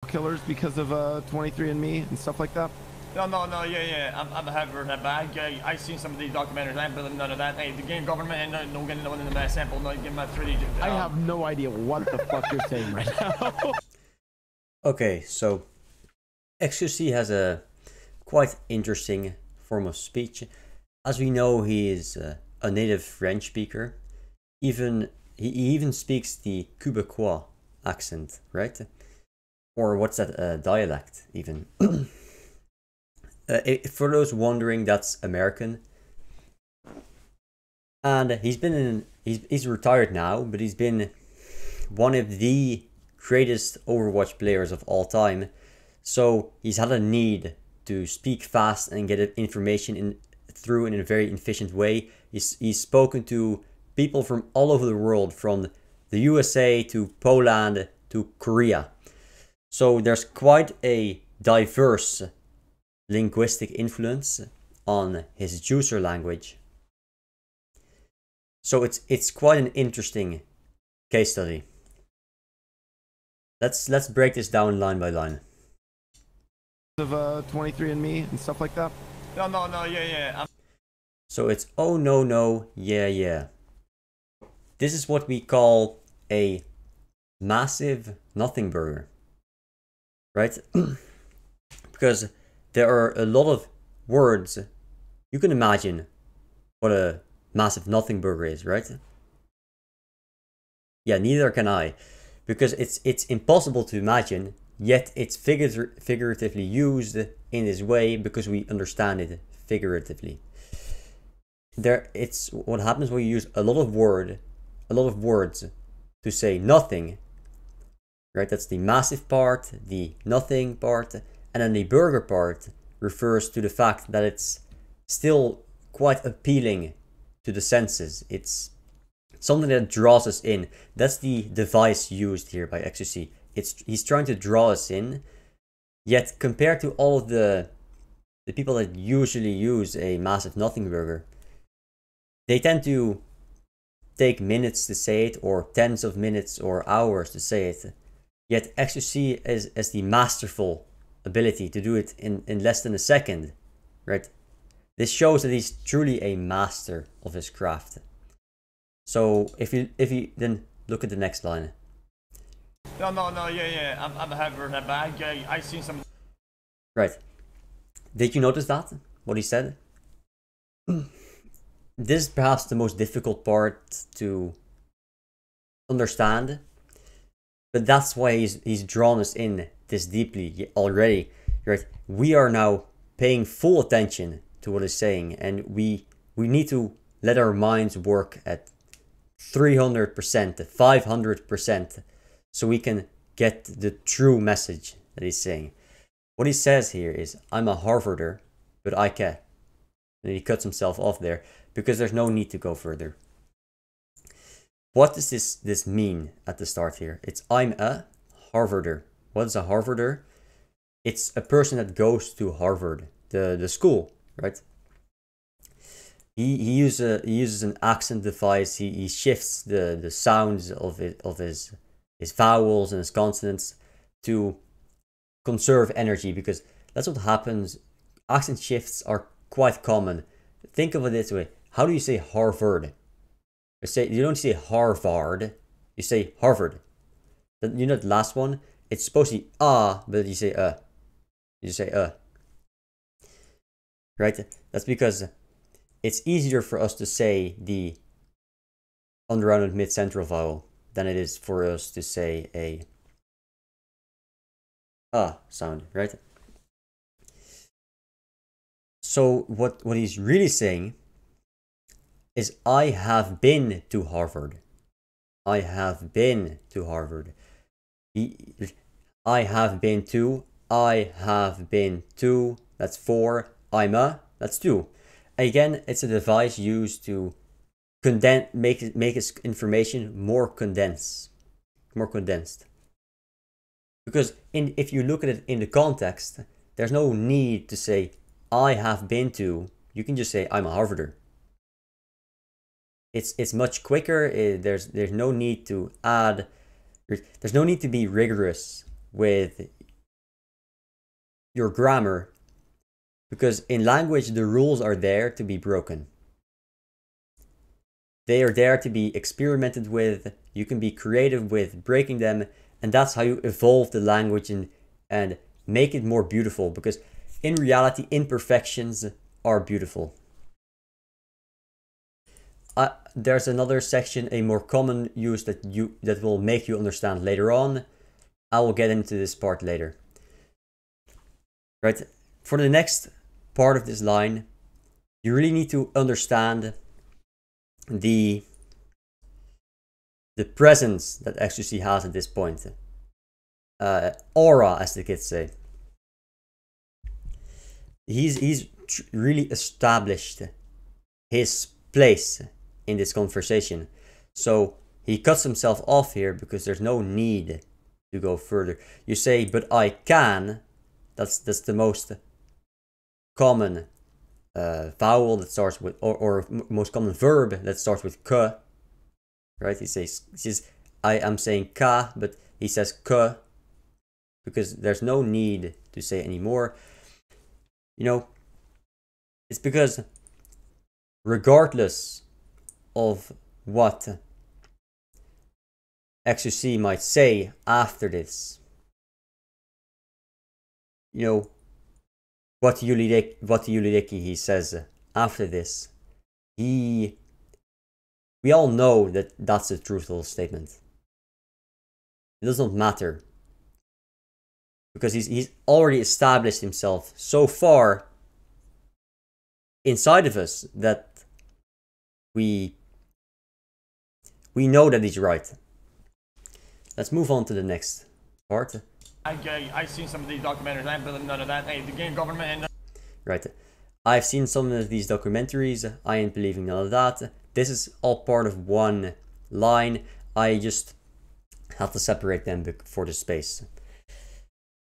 killers because of 23andMe and stuff like that? No, yeah. I'm a heard that bad. I seen some of these documentaries. I ain't believe none of that. Hey, the game government ain't no getting no one in the best sample. No, give them a 3D. I have no idea what the fuck you're saying right now. Okay, so xQc has a quite interesting form of speech. As we know, he is a native French speaker. He even speaks the Quebecois accent, right? Or what's that, dialect even? For those wondering, that's American. And he's retired now, but he's been one of the greatest Overwatch players of all time. So he's had a need to speak fast and get information through in a very efficient way. He's spoken to people from all over the world, from the USA to Poland to Korea. So there's quite a diverse linguistic influence on his user language. So it's quite an interesting case study. Let's break this down line by line. Of 23andMe and stuff like that? No, yeah. So it's oh no, yeah. This is what we call a massive nothing burger, right? Because there are a lot of words. You can imagine what a massive nothing burger is, right? Yeah, neither can I, because it's impossible to imagine, yet it's figuratively used in this way because we understand it figuratively. It's what happens when you use a lot of words to say nothing, right? That's the massive part, the nothing part, and then the burger part refers to the fact that it's still quite appealing to the senses. It's something that draws us in. That's the device used here by xQc. He's trying to draw us in, yet compared to all of the people that usually use a massive nothing burger, they tend to take minutes to say it, or tens of minutes or hours to say it. Yet xQc has the masterful ability to do it in less than a second, right? This shows that he's truly a master of his craft. So if you then look at the next line. No, yeah. I'm a heard that bad. I seen some. Right. Did you notice that? What he said? This is perhaps the most difficult part to understand, but that's why he's drawn us in this deeply already, right? We are now paying full attention to what he's saying, and we need to let our minds work at 300%, 500%, so we can get the true message that he's saying. What he says here is, I'm a Harvarder, but I can. And he cuts himself off there because there's no need to go further. What does this mean at the start here? It's I'm a Harvarder. What is a Harvarder? It's a person that goes to Harvard, the school, right? He uses an accent device. He shifts the sounds of his vowels and his consonants to conserve energy, because that's what happens. Accent shifts are quite common. Think of it this way. How do you say Harvard? You don't say Harvard, you say Harvard. You know the last one? It's supposed to be but you say You say right? That's because it's easier for us to say the unrounded mid-central vowel than it is for us to say a sound, right? So what he's really saying is, I have been to Harvard. I have been to Harvard. I have been to. That's 4. That's 2. Again, it's a device used to make its information more condensed. Because if you look at it in the context, there's no need to say I have been to. You can just say I'm a Harvarder. It's much quicker. There's no need to add. There's no need to be rigorous with your grammar, because in language the rules are there to be broken. They are there to be experimented with. You can be creative with breaking them, and that's how you evolve the language and make it more beautiful, because in reality imperfections are beautiful. There's another section, a more common use that will make you understand later on. I will get into this part later. Right, for the next part of this line, you really need to understand the presence that xQc has at this point. Aura, as the kids say. He's really established his place in this conversation. So he cuts himself off here because there's no need to go further. You say, but I can. That's the most common vowel that starts with, or most common verb that starts with k. Right? He says, I am saying ka, but he says k because there's no need to say anymore. You know, it's because regardless of what xQc might say after this, you know, what Yulideki he says after this, we all know that that's a truthful statement. It does not matter, because he's already established himself so far inside of us that we know that he's right. Let's move on to the next part. I've seen some of these documentaries. I believe none of that. Hey, the game government and right. I've seen some of these documentaries. I ain't believing none of that. This is all part of one line. I just have to separate them for the space.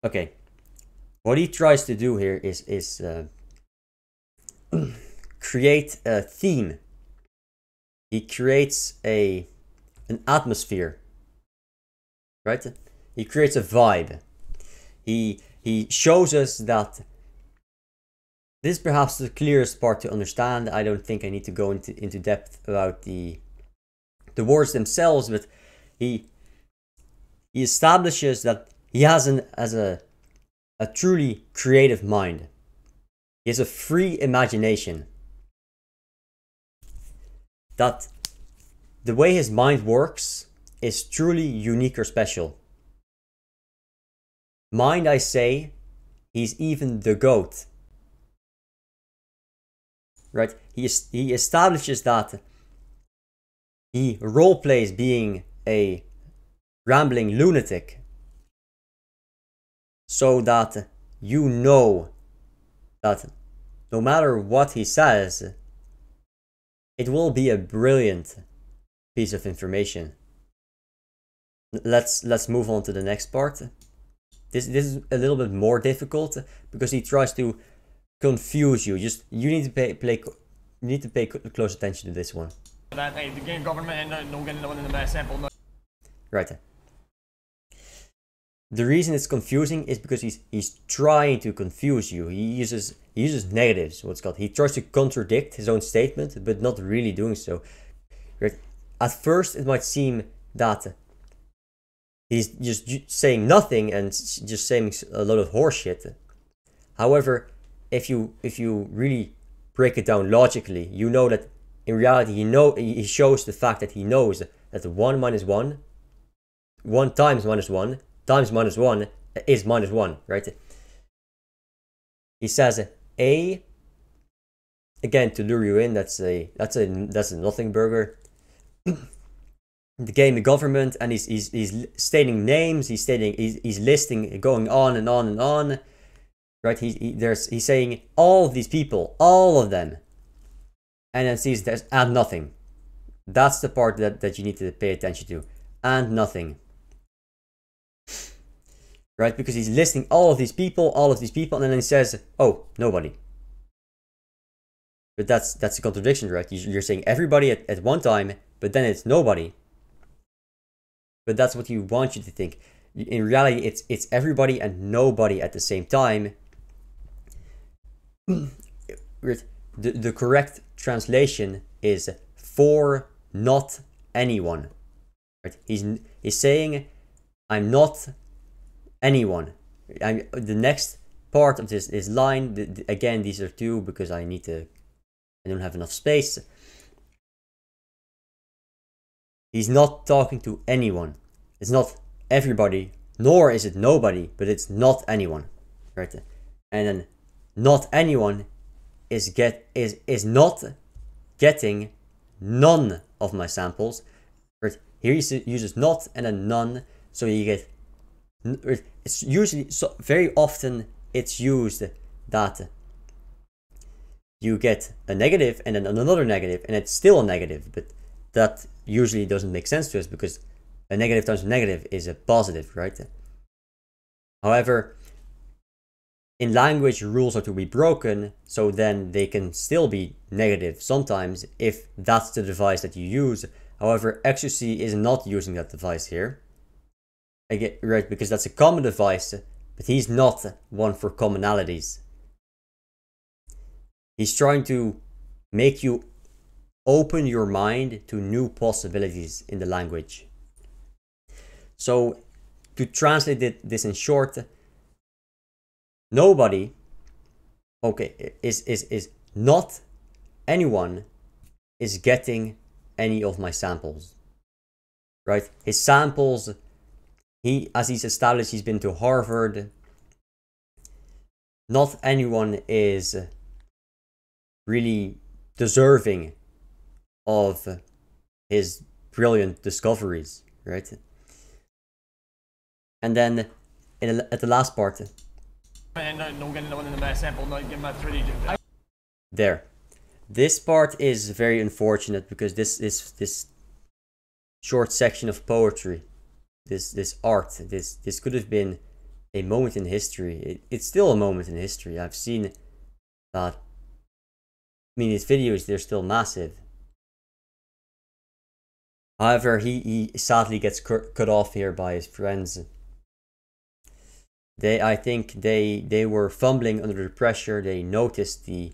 Okay. What he tries to do here is create a theme. He creates an atmosphere. Right? He creates a vibe. He shows us that this is perhaps the clearest part to understand. I don't think I need to go into depth about the words themselves, but he establishes that he has a truly creative mind. He has a free imagination. That the way his mind works is truly unique or special. Mind, I say, he's even the GOAT. Right? He establishes that he roleplays being a rambling lunatic, so that you know that no matter what he says, it will be a brilliant piece of information. Let's move on to the next part. This is a little bit more difficult because he tries to confuse you. You need to pay close attention to this one. that. Hey, the game government and no getting one in the sample. No. Right. The reason it's confusing is because he's trying to confuse you. He uses negatives. What's called. He tries to contradict his own statement, but not really doing so. Right. At first, it might seem that he's just saying nothing and just saying a lot of horseshit. However, if you really break it down logically, you know that in reality he shows the fact that he knows that 1 minus 1, 1 times minus 1 times minus 1 is minus 1, right? He says A, again to lure you in. That's a nothing burger. The game, the government, and he's stating names. He's listing, going on and on and on, right? He's saying all of these people, all of them, and then sees there's and nothing. That's the part that you need to pay attention to, and nothing, right? Because he's listing all of these people, and then he says, oh, nobody. But that's a contradiction, right? You're saying everybody at one time, but then it's nobody. But that's what you want you to think. In reality, it's everybody and nobody at the same time, the correct translation is for not anyone. Right? He's saying, I'm not anyone. The next part of this line, again, these are two because I don't have enough space. He's not talking to anyone. It's not everybody, nor is it nobody, but it's not anyone, right? And then not anyone is not getting none of my samples, right? Here he uses not and then none, so you get. It's usually very often it's used that you get a negative and then another negative, and it's still a negative, but that usually doesn't make sense to us because a negative times a negative is a positive, right? However, in language, rules are to be broken, so then they can still be negative sometimes if that's the device that you use. However, xQc is not using that device here. Again, right, because that's a common device, but he's not one for commonalities. He's trying to make you open your mind to new possibilities in the language. So, to translate this in short, nobody, okay, is not anyone is getting any of my samples, right? His samples, as he's established, he's been to Harvard. Not anyone is really deserving of his brilliant discoveries, right? And then at the last part, there, this part is very unfortunate because this short section of poetry, this art, this could have been a moment in history. It's still a moment in history. I've seen that. I mean, his videos, they're still massive. However, he sadly gets cut off here by his friends. I think they were fumbling under the pressure. They noticed the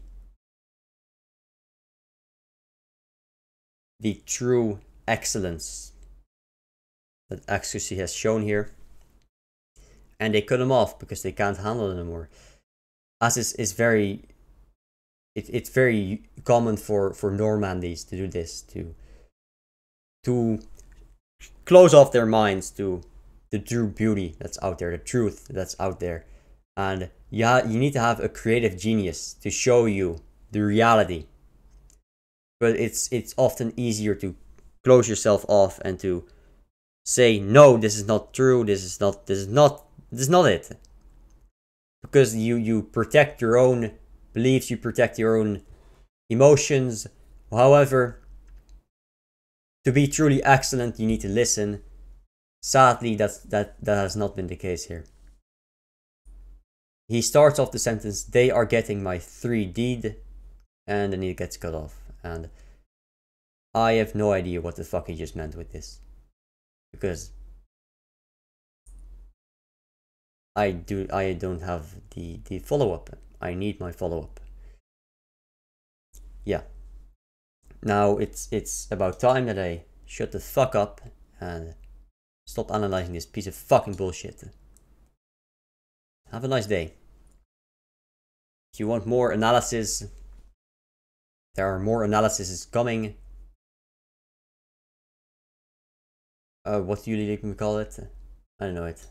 true excellence that xQc has shown here, and they cut him off because they can't handle it anymore. As is very, it's very common for Normandies to do this, to close off their minds to the true beauty that's out there, the truth that's out there. And yeah, you need to have a creative genius to show you the reality. But it's often easier to close yourself off and to say, no, this is not true, this is not it. Because you protect your own beliefs, you protect your own emotions. However, to be truly excellent, you need to listen. Sadly, that has not been the case here. He starts off the sentence, they are getting my 3D, and then he gets cut off. And I have no idea what the fuck he just meant with this. Because I don't have the follow-up. I need my follow-up. Yeah. Now it's about time that I shut the fuck up and stop analyzing this piece of fucking bullshit. Have a nice day. If you want more analysis, there are more analyses coming. What do you call it? I don't know it.